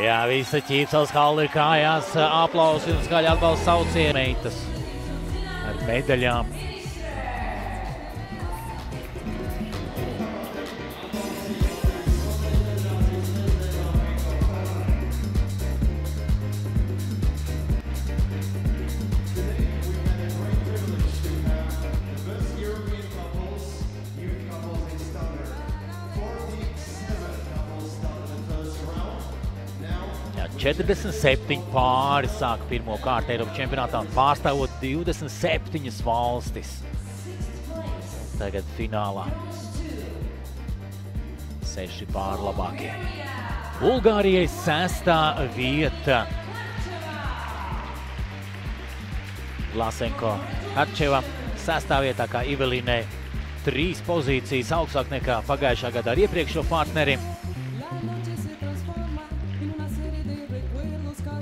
Jā, visa Ķīpsels halla ir kājās, aplausi un skaļi atbalsts saucieni. Meitas ar medaļām. Jā, 47 pāri sāka pirmo kārtu Eiropas čempionātā un pārstāvot 27 valstis. Tagad finālā 6 pāri labākie. Bulgārijai 6. vieta. Vlasenko Harčeva 6. vietā kā Ivelinai 3 pozīcijas augstāk nekā pagājušā gadā ar iepriekšējo partneri.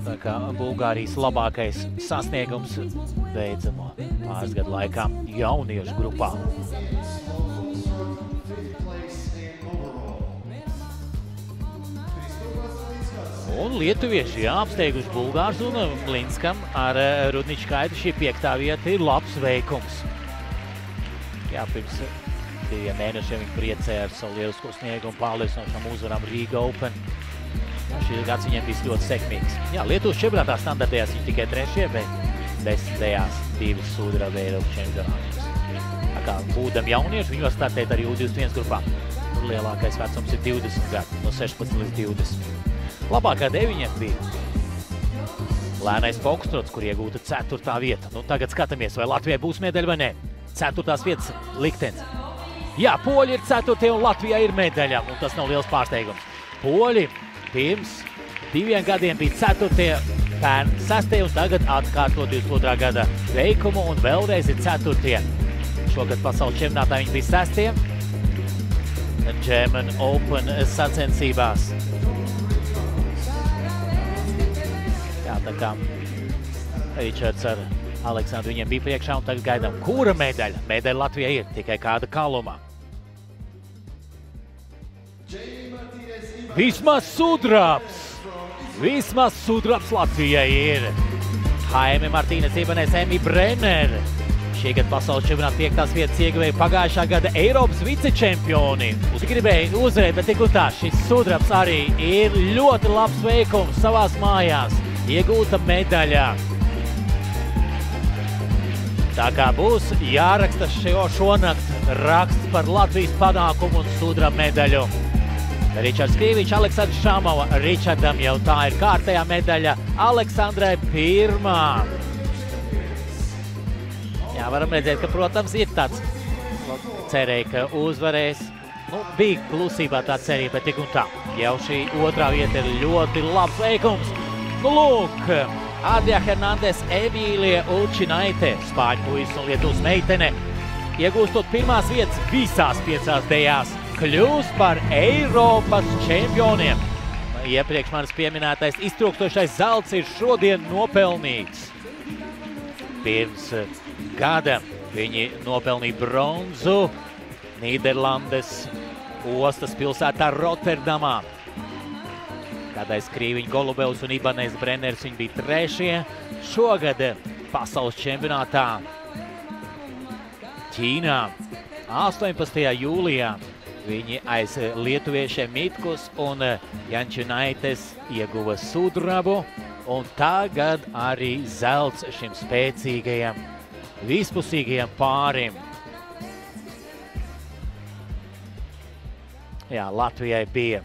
Tā kā Bulgārijas labākais sasniegums beidzamo pāris gadu laikā jauniešu grupā. Un lietuvieši apsteiguši Bulgārs un Linskam ar Rudničkaitu šī 5. vieta ir labs veikums. Jā, pirms 2 mēnešiem viņi priecēja ar savu lielisko sniegumu pārliecinošām uzvarām Riga Open. Šis gads viņiem bija ļoti sekmīgs. Jā, Lietuvas čempionātā standartējās viņi tikai 3., bet 10. 2 sudraba Eiropas čempionātos. Tā kā būdam jaunieši, viņi var startēt arī U21 grupā. Tur lielākais vecums ir 20 gadu, no 16 līdz 20. Labākā 9 bija Lēnais Fokstrots, kur iegūta 4. vieta. Nu, tagad skatāmies, vai Latvijai būs medaļa vai nē. 4. vietas liktenis. Jā, poļi ir 4. un Latvijai ir medaļa, un tas nav liels pārsteigums. Poļi pirms 2 gadiem bija 4., pērn 6. un tagad atkārto 22. gada veikumu un vēlreiz ir 4. Šogad pasaules čempionātā viņi bija 6. German Open sacensībās. Jā, tā kā Ričards ar Aleksandru viņiem bija priekšā un tagad gaidām, kura medaļa? Medaļa Latvijai ir tikai kāda kalumā. Vismaz sudrabs Latvijai ir. Jaime Martīnes Ibanez, Emi Brenner. Šī gada pasaules čempionāta 5. vietas ieguvēja pagājušā gada Eiropas vicečempioni. Gribēja uzvarēt, bet tik un tā, šis sudrabs arī ir ļoti labs veikums savās mājās. Iegūta medaļā. Tā kā būs jāraksta šonakt raksts par Latvijas panākumu un sudraba medaļu. Ričards Krīvičs, Aleksandrs Šamova. Ričardam jau tā ir kārtējā medaļa, Aleksandrai 1. Jā, varam redzēt, ka, protams, ir tāds cerēja, ka uzvarēs. Nu, bija klusībā tā cerība, bet tik un tā. Jau šī 2. vieta ir ļoti labs veikums. Nu, lūk, Adria Hernandez, Emīlija Ulčinaite, spāņu puisis un Lietuvas meitene, iegūstot 1. vietas visās 5 dejās. Kļūst par Eiropas čempioniem. Iepriekš manis pieminētais iztrūkstošais zelts ir šodien nopelnīts. Pirms gada viņi nopelnīja bronzu Nīderlandes ostas pilsētā Rotterdamā. Kādreiz Krīviņš, Golubevs un Ibanez Brenners viņi bija 3. Šogad pasaules čempionātā Ķīnā 18. jūlijā. Viņi aiz lietuviešiem Mitkus un Jančinaites ieguva sudrabu, un tagad arī zelts šim spēcīgajam, vispusīgajam pārim. Jā, Latvijai bija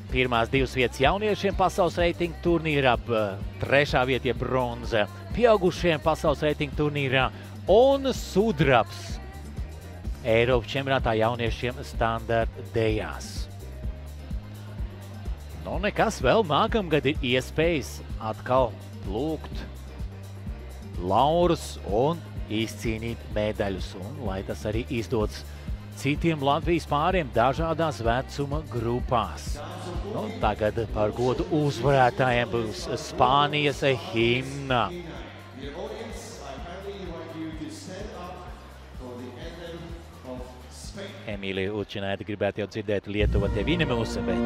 pirmās 2 vietas jauniešiem pasaules reitingu turnīrā, 3. vieta bronza pieaugušiem pasaules reitingu turnīrā un sudrabs Eiropas čempionātā jauniešiem standarta dejās. Nu, nekas vēl nākamgad ir iespējas atkal lūgt laurus un izcīnīt medaļus. Un lai tas arī izdodas citiem Latvijas pāriem dažādās vecuma grupās. Nu, tagad par godu uzvarētājiem būs Spānijas himna. Emīlija Ulčinaite gribētu jau dzirdēt Lietuva tevi nemūsa, bet